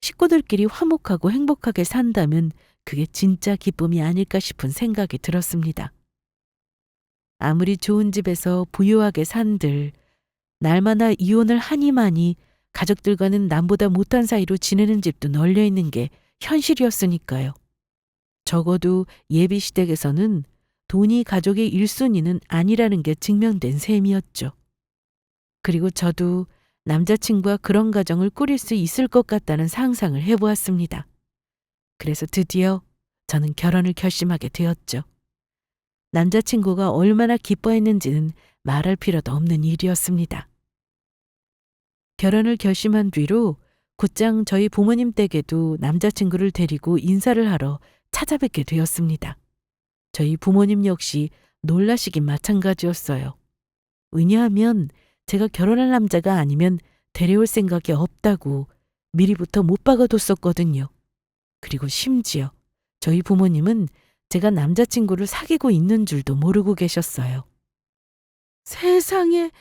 식구들끼리 화목하고 행복하게 산다면 그게 진짜 기쁨이 아닐까 싶은 생각이 들었습니다. 아무리 좋은 집에서 부유하게 산들, 날마다 이혼을 하니마니 가족들과는 남보다 못한 사이로 지내는 집도 널려 있는 게 현실이었으니까요. 적어도 예비 시댁에서는 돈이 가족의 1순위는 아니라는 게 증명된 셈이었죠. 그리고 저도 남자친구와 그런 가정을 꾸릴 수 있을 것 같다는 상상을 해보았습니다. 그래서 드디어 저는 결혼을 결심하게 되었죠. 남자친구가 얼마나 기뻐했는지는 말할 필요도 없는 일이었습니다. 결혼을 결심한 뒤로 곧장 저희 부모님 댁에도 남자친구를 데리고 인사를 하러 찾아뵙게 되었습니다. 저희 부모님 역시 놀라시긴 마찬가지였어요. 왜냐하면 제가 결혼할 남자가 아니면 데려올 생각이 없다고 미리부터 못 박아뒀었거든요. 그리고 심지어 저희 부모님은 제가 남자친구를 사귀고 있는 줄도 모르고 계셨어요. 세상에,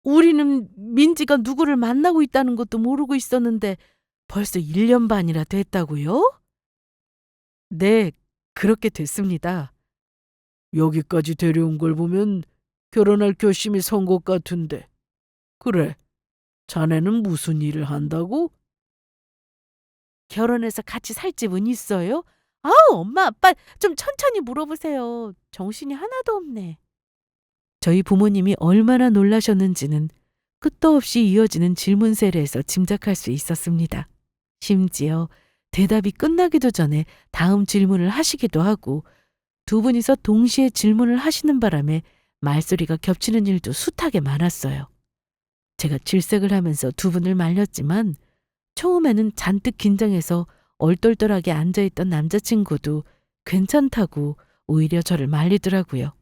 우리는 민지가 누구를 만나고 있다는 것도 모르고 있었는데 벌써 1년 반이나 됐다고요? 네, 그렇게 됐습니다. 여기까지 데려온 걸 보면 결혼할 결심이 선 것 같은데. 그래, 자네는 무슨 일을 한다고? 결혼해서 같이 살 집은 있어요? 아우, 엄마, 아빠 좀 천천히 물어보세요. 정신이 하나도 없네. 저희 부모님이 얼마나 놀라셨는지는 끝도 없이 이어지는 질문 세례에서 짐작할 수 있었습니다. 심지어 대답이 끝나기도 전에 다음 질문을 하시기도 하고 두 분이서 동시에 질문을 하시는 바람에 말소리가 겹치는 일도 숱하게 많았어요. 제가 질색을 하면서 두 분을 말렸지만 처음에는 잔뜩 긴장해서 얼떨떨하게 앉아있던 남자친구도 괜찮다고 오히려 저를 말리더라고요.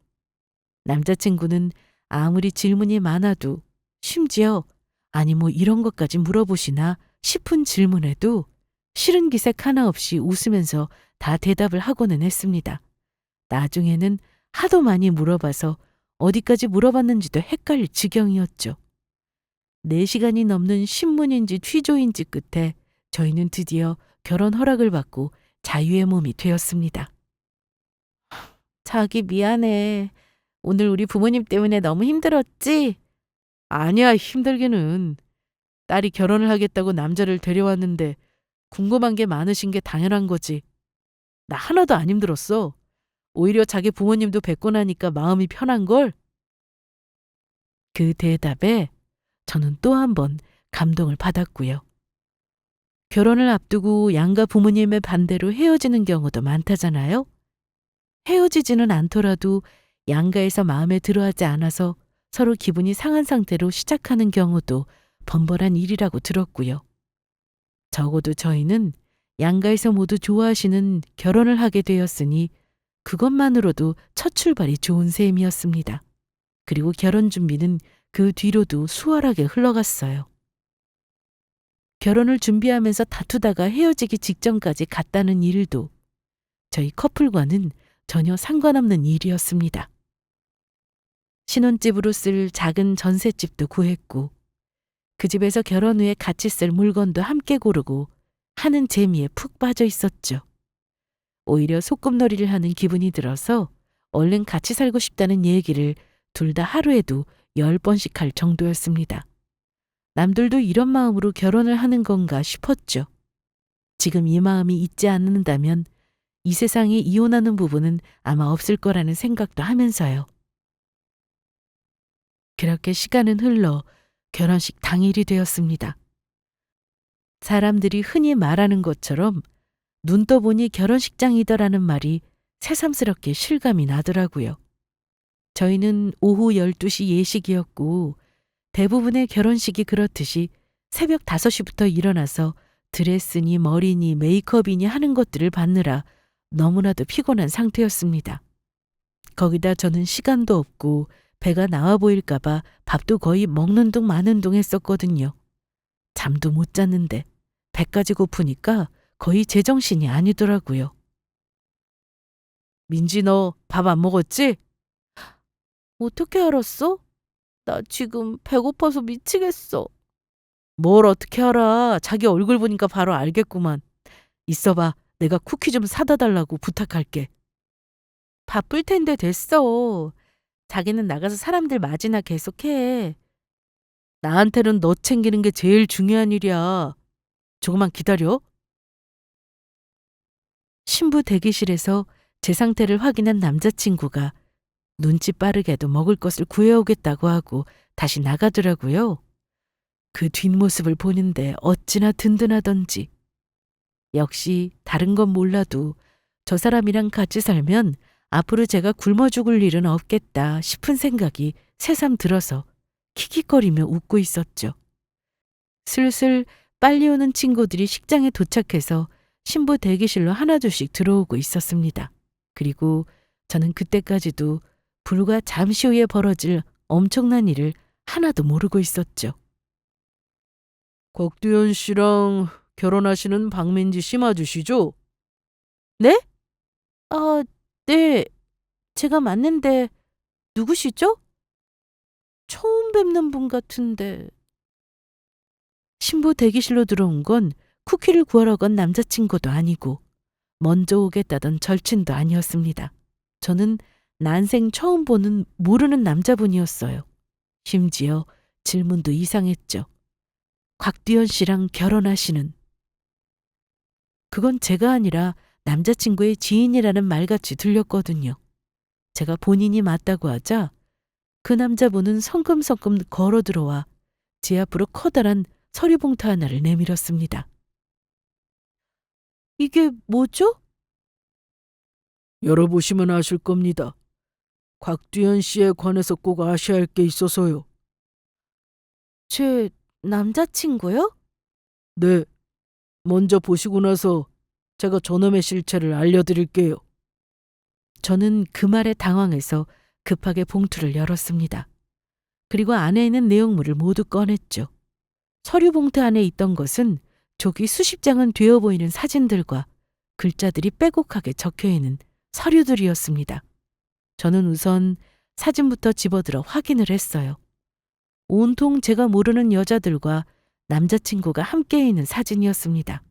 남자친구는 아무리 질문이 많아도 심지어 아니 뭐 이런 것까지 물어보시나 싶은 질문에도 싫은 기색 하나 없이 웃으면서 다 대답을 하고는 했습니다. 나중에는 하도 많이 물어봐서 어디까지 물어봤는지도 헷갈릴 지경이었죠. 4시간이 넘는 신문인지 취조인지 끝에 저희는 드디어 결혼 허락을 받고 자유의 몸이 되었습니다. 자기 미안해. 오늘 우리 부모님 때문에 너무 힘들었지? 아니야, 힘들기는. 딸이 결혼을 하겠다고 남자를 데려왔는데 궁금한 게 많으신 게 당연한 거지. 나 하나도 안 힘들었어. 오히려 자기 부모님도 뵙고 나니까 마음이 편한걸? 그 대답에 저는 또 한 번 감동을 받았고요. 결혼을 앞두고 양가 부모님의 반대로 헤어지는 경우도 많다잖아요. 헤어지지는 않더라도 양가에서 마음에 들어하지 않아서 서로 기분이 상한 상태로 시작하는 경우도 번번한 일이라고 들었고요. 적어도 저희는 양가에서 모두 좋아하시는 결혼을 하게 되었으니 그것만으로도 첫 출발이 좋은 셈이었습니다. 그리고 결혼 준비는 그 뒤로도 수월하게 흘러갔어요. 결혼을 준비하면서 다투다가 헤어지기 직전까지 갔다는 일도 저희 커플과는 전혀 상관없는 일이었습니다. 신혼집으로 쓸 작은 전셋집도 구했고 그 집에서 결혼 후에 같이 쓸 물건도 함께 고르고 하는 재미에 푹 빠져 있었죠. 오히려 소꿉놀이를 하는 기분이 들어서 얼른 같이 살고 싶다는 얘기를 둘 다 하루에도 10번씩 할 정도였습니다. 남들도 이런 마음으로 결혼을 하는 건가 싶었죠. 지금 이 마음이 있지 않는다면 이 세상에 이혼하는 부부는 아마 없을 거라는 생각도 하면서요. 그렇게 시간은 흘러 결혼식 당일이 되었습니다. 사람들이 흔히 말하는 것처럼 눈 떠보니 결혼식장이더라는 말이 새삼스럽게 실감이 나더라고요. 저희는 오후 12시 예식이었고 대부분의 결혼식이 그렇듯이 새벽 5시부터 일어나서 드레스니 머리니 메이크업이니 하는 것들을 받느라 너무나도 피곤한 상태였습니다. 거기다 저는 시간도 없고 배가 나와 보일까 봐 밥도 거의 먹는 둥 마는 둥 했었거든요. 잠도 못 잤는데 배까지 고프니까 거의 제정신이 아니더라고요. 민지 너 밥 안 먹었지? 어떻게 알았어? 나 지금 배고파서 미치겠어. 뭘 어떻게 알아. 자기 얼굴 보니까 바로 알겠구만. 있어봐. 내가 쿠키 좀 사다 달라고 부탁할게. 바쁠 텐데 됐어. 자기는 나가서 사람들 맞이나 계속해. 나한테는 너 챙기는 게 제일 중요한 일이야. 조금만 기다려. 신부 대기실에서 제 상태를 확인한 남자친구가 눈치 빠르게도 먹을 것을 구해오겠다고 하고 다시 나가더라고요. 그 뒷모습을 보는데 어찌나 든든하던지. 역시 다른 건 몰라도 저 사람이랑 같이 살면 앞으로 제가 굶어 죽을 일은 없겠다 싶은 생각이 새삼 들어서 킥킥거리며 웃고 있었죠. 슬슬 빨리 오는 친구들이 식장에 도착해서 신부 대기실로 하나둘씩 들어오고 있었습니다. 그리고 저는 그때까지도 불과 잠시 후에 벌어질 엄청난 일을 하나도 모르고 있었죠. 곽두현 씨랑 결혼하시는 박민지 씨 맞으시죠? 네? 아, 네. 제가 맞는데 누구시죠? 처음 뵙는 분 같은데. 신부 대기실로 들어온 건 쿠키를 구하러 간 남자친구도 아니고 먼저 오겠다던 절친도 아니었습니다. 저는 난생 처음 보는 모르는 남자분이었어요. 심지어 질문도 이상했죠. 곽두현 씨랑 결혼하시는. 그건 제가 아니라 남자친구의 지인이라는 말같이 들렸거든요. 제가 본인이 맞다고 하자 그 남자분은 성큼성큼 걸어 들어와 제 앞으로 커다란 서류 봉투 하나를 내밀었습니다. 이게 뭐죠? 열어보시면 아실 겁니다. 곽두현 씨에 관해서 꼭 아셔야 할 게 있어서요. 제 남자친구요? 네, 먼저 보시고 나서 제가 저놈의 실체를 알려드릴게요. 저는 그 말에 당황해서 급하게 봉투를 열었습니다. 그리고 안에 있는 내용물을 모두 꺼냈죠. 서류 봉투 안에 있던 것은 조기 수십 장은 되어 보이는 사진들과 글자들이 빼곡하게 적혀 있는 서류들이었습니다. 저는 우선 사진부터 집어들어 확인을 했어요. 온통 제가 모르는 여자들과 남자친구가 함께 있는 사진이었습니다.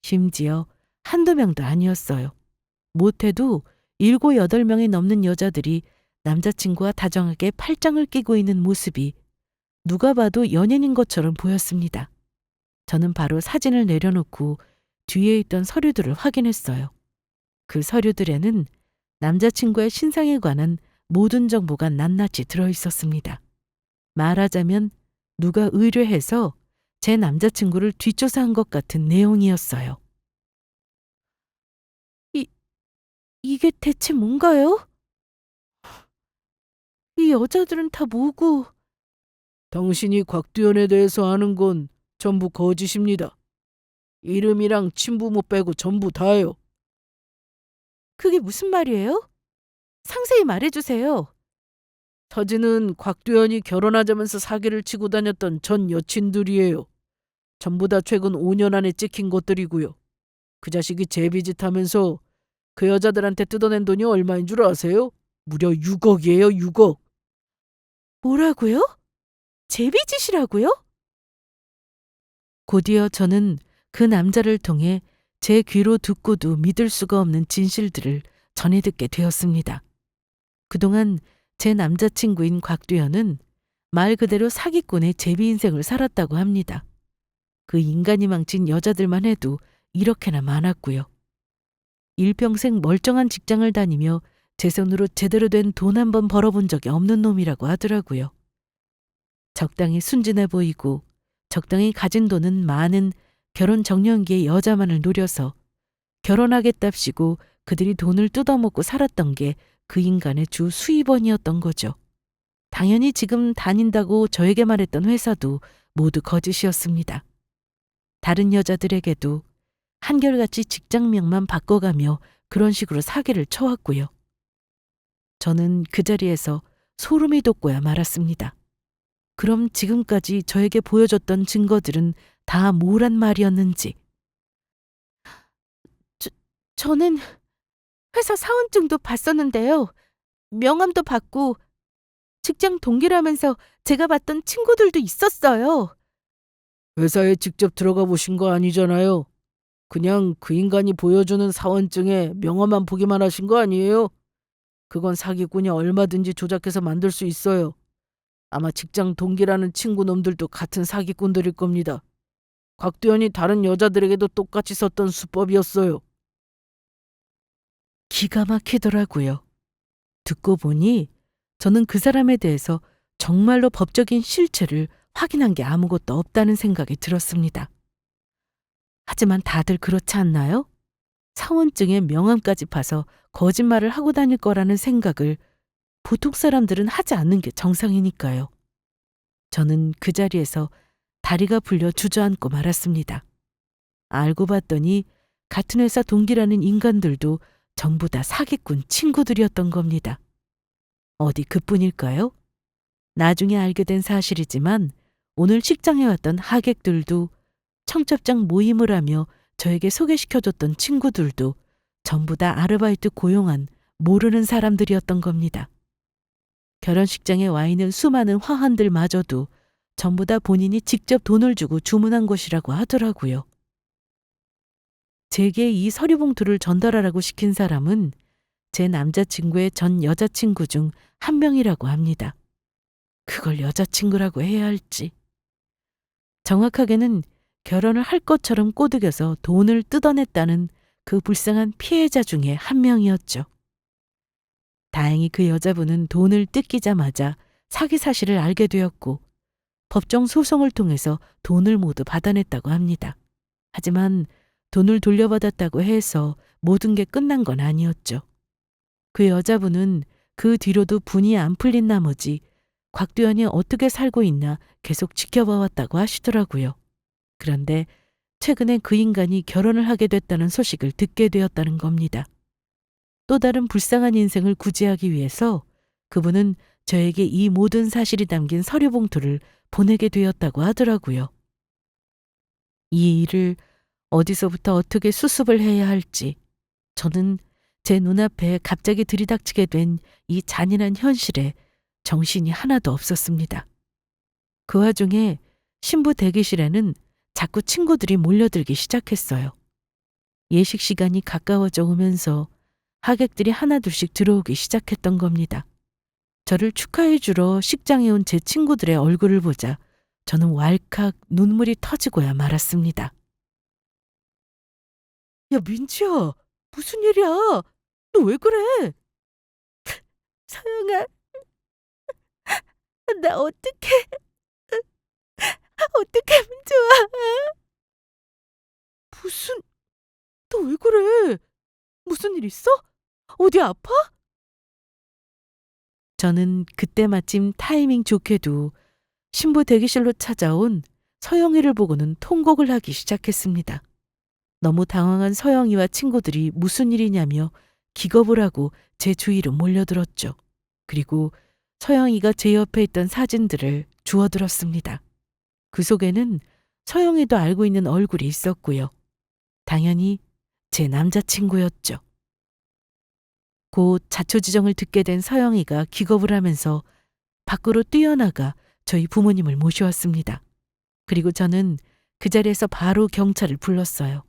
심지어 한두 명도 아니었어요. 못해도 7, 8명이 넘는 여자들이 남자친구와 다정하게 팔짱을 끼고 있는 모습이 누가 봐도 연인인 것처럼 보였습니다. 저는 바로 사진을 내려놓고 뒤에 있던 서류들을 확인했어요. 그 서류들에는 남자친구의 신상에 관한 모든 정보가 낱낱이 들어있었습니다. 말하자면 누가 의뢰해서 제 남자친구를 뒷조사한 것 같은 내용이었어요. 이게 대체 뭔가요? 이 여자들은 다 뭐고? 당신이 곽두현에 대해서 아는 건 전부 거짓입니다. 이름이랑 친부모 빼고 전부 다예요. 그게 무슨 말이에요? 상세히 말해주세요. 사진은 곽두현이 결혼하자면서 사기를 치고 다녔던 전 여친들이에요. 전부 다 최근 5년 안에 찍힌 것들이고요. 그 자식이 제비짓하면서 그 여자들한테 뜯어낸 돈이 얼마인 줄 아세요? 무려 6억이에요, 6억. 뭐라고요? 제비짓이라고요? 곧이어 저는 그 남자를 통해 제 귀로 듣고도 믿을 수가 없는 진실들을 전해 듣게 되었습니다. 그동안 제 남자친구인 곽두현은 말 그대로 사기꾼의 제비 인생을 살았다고 합니다. 그 인간이 망친 여자들만 해도 이렇게나 많았고요. 일평생 멀쩡한 직장을 다니며 제 손으로 제대로 된 돈 한 번 벌어본 적이 없는 놈이라고 하더라고요. 적당히 순진해 보이고 적당히 가진 돈은 많은 결혼 정년기의 여자만을 노려서 결혼하겠답시고 그들이 돈을 뜯어먹고 살았던 게 그 인간의 주 수입원이었던 거죠. 당연히 지금 다닌다고 저에게 말했던 회사도 모두 거짓이었습니다. 다른 여자들에게도 한결같이 직장명만 바꿔가며 그런 식으로 사기를 쳐왔고요. 저는 그 자리에서 소름이 돋고야 말았습니다. 그럼 지금까지 저에게 보여줬던 증거들은 다 뭐란 말이었는지. 저는 회사 사원증도 봤었는데요. 명함도 받고 직장 동기라면서 제가 봤던 친구들도 있었어요. 회사에 직접 들어가 보신 거 아니잖아요. 그냥 그 인간이 보여주는 사원증에 명함만 보기만 하신 거 아니에요? 그건 사기꾼이 얼마든지 조작해서 만들 수 있어요. 아마 직장 동기라는 친구 놈들도 같은 사기꾼들일 겁니다. 곽두현이 다른 여자들에게도 똑같이 썼던 수법이었어요. 기가 막히더라고요. 듣고 보니 저는 그 사람에 대해서 정말로 법적인 실체를 확인한 게 아무것도 없다는 생각이 들었습니다. 하지만 다들 그렇지 않나요? 사원증에 명함까지 파서 거짓말을 하고 다닐 거라는 생각을 보통 사람들은 하지 않는 게 정상이니까요. 저는 그 자리에서 다리가 풀려 주저앉고 말았습니다. 알고 봤더니 같은 회사 동기라는 인간들도 전부 다 사기꾼 친구들이었던 겁니다. 어디 그뿐일까요? 나중에 알게 된 사실이지만 오늘 식장에 왔던 하객들도 청첩장 모임을 하며 저에게 소개시켜줬던 친구들도 전부 다 아르바이트 고용한 모르는 사람들이었던 겁니다. 결혼식장에 와 있는 수많은 화환들마저도 전부 다 본인이 직접 돈을 주고 주문한 것이라고 하더라고요. 제게 이 서류 봉투를 전달하라고 시킨 사람은 제 남자친구의 전 여자친구 중 한 명이라고 합니다. 그걸 여자친구라고 해야 할지. 정확하게는 결혼을 할 것처럼 꼬드겨서 돈을 뜯어냈다는 그 불쌍한 피해자 중에 한 명이었죠. 다행히 그 여자분은 돈을 뜯기자마자 사기 사실을 알게 되었고 법정 소송을 통해서 돈을 모두 받아냈다고 합니다. 하지만 돈을 돌려받았다고 해서 모든 게 끝난 건 아니었죠. 그 여자분은 그 뒤로도 분이 안 풀린 나머지 곽두현이 어떻게 살고 있나 계속 지켜봐왔다고 하시더라고요. 그런데 최근에 그 인간이 결혼을 하게 됐다는 소식을 듣게 되었다는 겁니다. 또 다른 불쌍한 인생을 구제하기 위해서 그분은 저에게 이 모든 사실이 담긴 서류 봉투를 보내게 되었다고 하더라고요. 이 일을 어디서부터 어떻게 수습을 해야 할지 저는 제 눈앞에 갑자기 들이닥치게 된 이 잔인한 현실에 정신이 하나도 없었습니다. 그 와중에 신부 대기실에는 자꾸 친구들이 몰려들기 시작했어요. 예식 시간이 가까워져 오면서 하객들이 하나둘씩 들어오기 시작했던 겁니다. 저를 축하해 주러 식장에 온 제 친구들의 얼굴을 보자 저는 왈칵 눈물이 터지고야 말았습니다. 야, 민지야, 무슨 일이야? 너 왜 그래? 서영아, 나 어떻게 하면 좋아? 무슨, 너 왜 그래? 무슨 일 있어? 어디 아파? 저는 그때 마침 타이밍 좋게도 신부 대기실로 찾아온 서영이를 보고는 통곡을 하기 시작했습니다. 너무 당황한 서영이와 친구들이 무슨 일이냐며 기겁을 하고 제 주위로 몰려들었죠. 그리고 서영이가 제 옆에 있던 사진들을 주워들었습니다. 그 속에는 서영이도 알고 있는 얼굴이 있었고요. 당연히 제 남자친구였죠. 곧 자초지정을 듣게 된 서영이가 기겁을 하면서 밖으로 뛰어나가 저희 부모님을 모셔왔습니다. 그리고 저는 그 자리에서 바로 경찰을 불렀어요.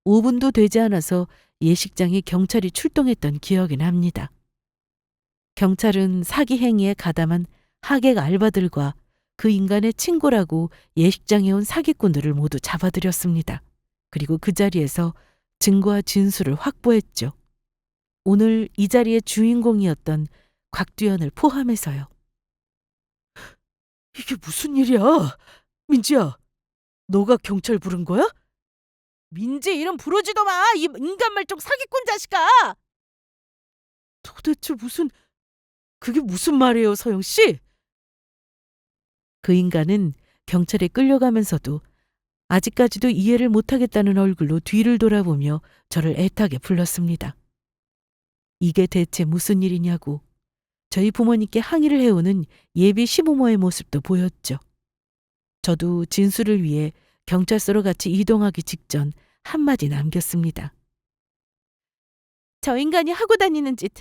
5분도 되지 않아서 예식장에 경찰이 출동했던 기억이 납니다. 경찰은 사기 행위에 가담한 하객 알바들과 그 인간의 친구라고 예식장에 온 사기꾼들을 모두 잡아들였습니다. 그리고 그 자리에서 증거와 진술을 확보했죠. 오늘 이 자리의 주인공이었던 곽두현을 포함해서요. 이게 무슨 일이야? 민지야, 너가 경찰 부른 거야? 민지 이름 부르지도 마! 이 인간 말종 사기꾼 자식아! 도대체 그게 무슨 말이에요, 서영 씨? 그 인간은 경찰에 끌려가면서도 아직까지도 이해를 못하겠다는 얼굴로 뒤를 돌아보며 저를 애타게 불렀습니다. 이게 대체 무슨 일이냐고 저희 부모님께 항의를 해오는 예비 시부모의 모습도 보였죠. 저도 진술을 위해 경찰서로 같이 이동하기 직전 한마디 남겼습니다. 저 인간이 하고 다니는 짓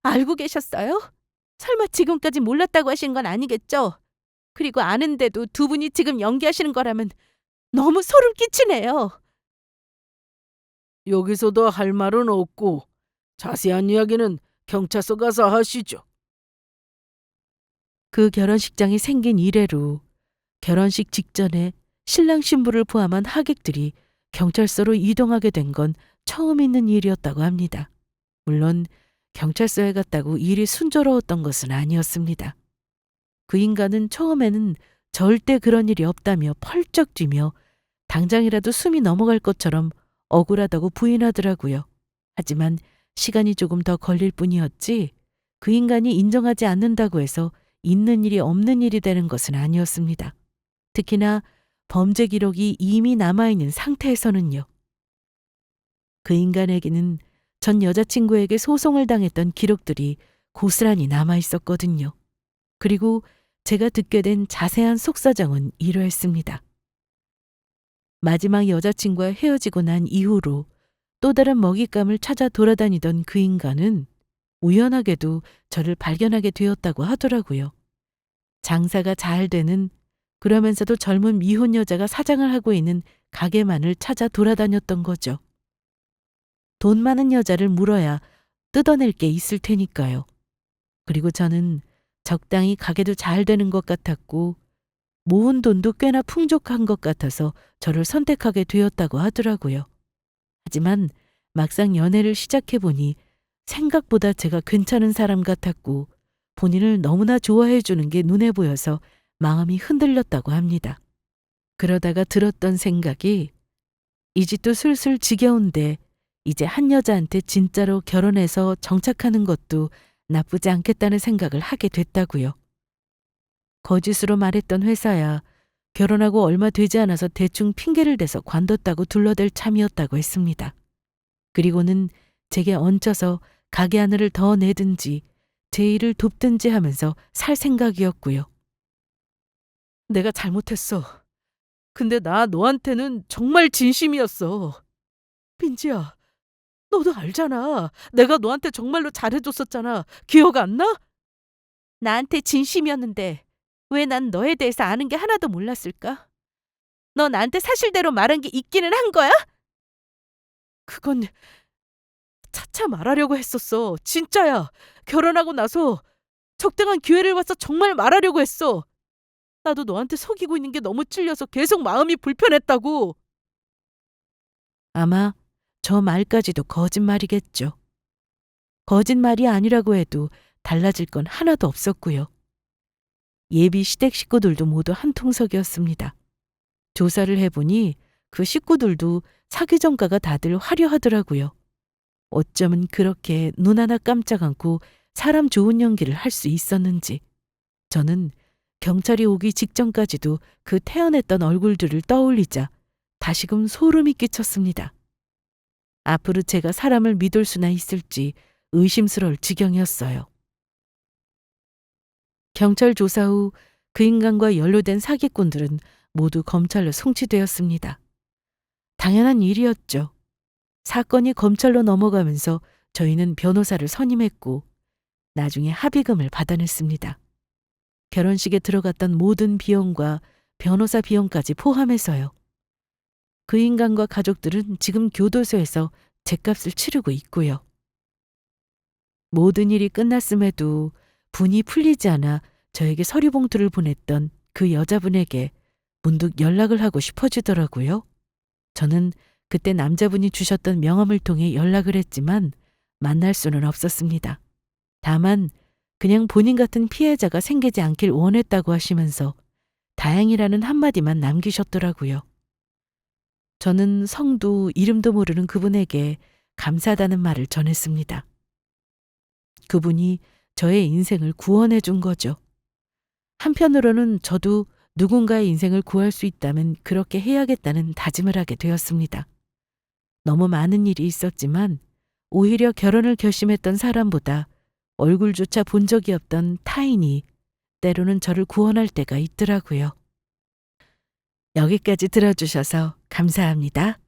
알고 계셨어요? 설마 지금까지 몰랐다고 하신 건 아니겠죠? 그리고 아는데도 두 분이 지금 연기하시는 거라면 너무 소름 끼치네요. 여기서도 할 말은 없고 자세한 이야기는 경찰서 가서 하시죠. 그 결혼식장이 생긴 이래로 결혼식 직전에 신랑 신부를 포함한 하객들이 경찰서로 이동하게 된 건 처음 있는 일이었다고 합니다. 물론 경찰서에 갔다고 일이 순조로웠던 것은 아니었습니다. 그 인간은 처음에는 절대 그런 일이 없다며 펄쩍 뛰며 당장이라도 숨이 넘어갈 것처럼 억울하다고 부인하더라고요. 하지만 시간이 조금 더 걸릴 뿐이었지 그 인간이 인정하지 않는다고 해서 있는 일이 없는 일이 되는 것은 아니었습니다. 특히나 범죄 기록이 이미 남아있는 상태에서는요. 그 인간에게는 전 여자친구에게 소송을 당했던 기록들이 고스란히 남아있었거든요. 그리고 제가 듣게 된 자세한 속사정은 이러했습니다. 마지막 여자친구와 헤어지고 난 이후로 또 다른 먹잇감을 찾아 돌아다니던 그 인간은 우연하게도 저를 발견하게 되었다고 하더라고요. 장사가 잘 되는 그러면서도 젊은 미혼 여자가 사장을 하고 있는 가게만을 찾아 돌아다녔던 거죠. 돈 많은 여자를 물어야 뜯어낼 게 있을 테니까요. 그리고 저는 적당히 가게도 잘 되는 것 같았고 모은 돈도 꽤나 풍족한 것 같아서 저를 선택하게 되었다고 하더라고요. 하지만 막상 연애를 시작해보니 생각보다 제가 괜찮은 사람 같았고 본인을 너무나 좋아해 주는 게 눈에 보여서 마음이 흔들렸다고 합니다. 그러다가 들었던 생각이 이 집도 슬슬 지겨운데 이제 한 여자한테 진짜로 결혼해서 정착하는 것도 나쁘지 않겠다는 생각을 하게 됐다고요. 거짓으로 말했던 회사야 결혼하고 얼마 되지 않아서 대충 핑계를 대서 관뒀다고 둘러댈 참이었다고 했습니다. 그리고는 제게 얹혀서 가게 하늘을 더 내든지 제 일을 돕든지 하면서 살 생각이었고요. 내가 잘못했어. 근데 나 너한테는 정말 진심이었어. 민지야, 너도 알잖아. 내가 너한테 정말로 잘해줬었잖아. 기억 안 나? 나한테 진심이었는데 왜 난 너에 대해서 아는 게 하나도 몰랐을까? 너 나한테 사실대로 말한 게 있기는 한 거야? 그건 차차 말하려고 했었어. 진짜야. 결혼하고 나서 적당한 기회를 봐서 정말 말하려고 했어. 나도 너한테 속이고 있는 게 너무 찔려서 계속 마음이 불편했다고. 아마 저 말까지도 거짓말이겠죠. 거짓말이 아니라고 해도 달라질 건 하나도 없었고요. 예비 시댁 식구들도 모두 한 통석이었습니다. 조사를 해보니 그 식구들도 사기 전가가 다들 화려하더라고요. 어쩌면 그렇게 눈 하나 깜짝 않고 사람 좋은 연기를 할 수 있었는지. 저는 경찰이 오기 직전까지도 그 태연했던 얼굴들을 떠올리자 다시금 소름이 끼쳤습니다. 앞으로 제가 사람을 믿을 수나 있을지 의심스러울 지경이었어요. 경찰 조사 후 그 인간과 연루된 사기꾼들은 모두 검찰로 송치되었습니다. 당연한 일이었죠. 사건이 검찰로 넘어가면서 저희는 변호사를 선임했고 나중에 합의금을 받아냈습니다. 결혼식에 들어갔던 모든 비용과 변호사 비용까지 포함해서요. 그 인간과 가족들은 지금 교도소에서 죗값을 치르고 있고요. 모든 일이 끝났음에도 분이 풀리지 않아 저에게 서류 봉투를 보냈던 그 여자분에게 문득 연락을 하고 싶어지더라고요. 저는 그때 남자분이 주셨던 명함을 통해 연락을 했지만 만날 수는 없었습니다. 다만 그냥 본인 같은 피해자가 생기지 않길 원했다고 하시면서 다행이라는 한마디만 남기셨더라고요. 저는 성도 이름도 모르는 그분에게 감사하다는 말을 전했습니다. 그분이 저의 인생을 구원해 준 거죠. 한편으로는 저도 누군가의 인생을 구할 수 있다면 그렇게 해야겠다는 다짐을 하게 되었습니다. 너무 많은 일이 있었지만 오히려 결혼을 결심했던 사람보다 얼굴조차 본 적이 없던 타인이 때로는 저를 구원할 때가 있더라고요. 여기까지 들어주셔서 감사합니다.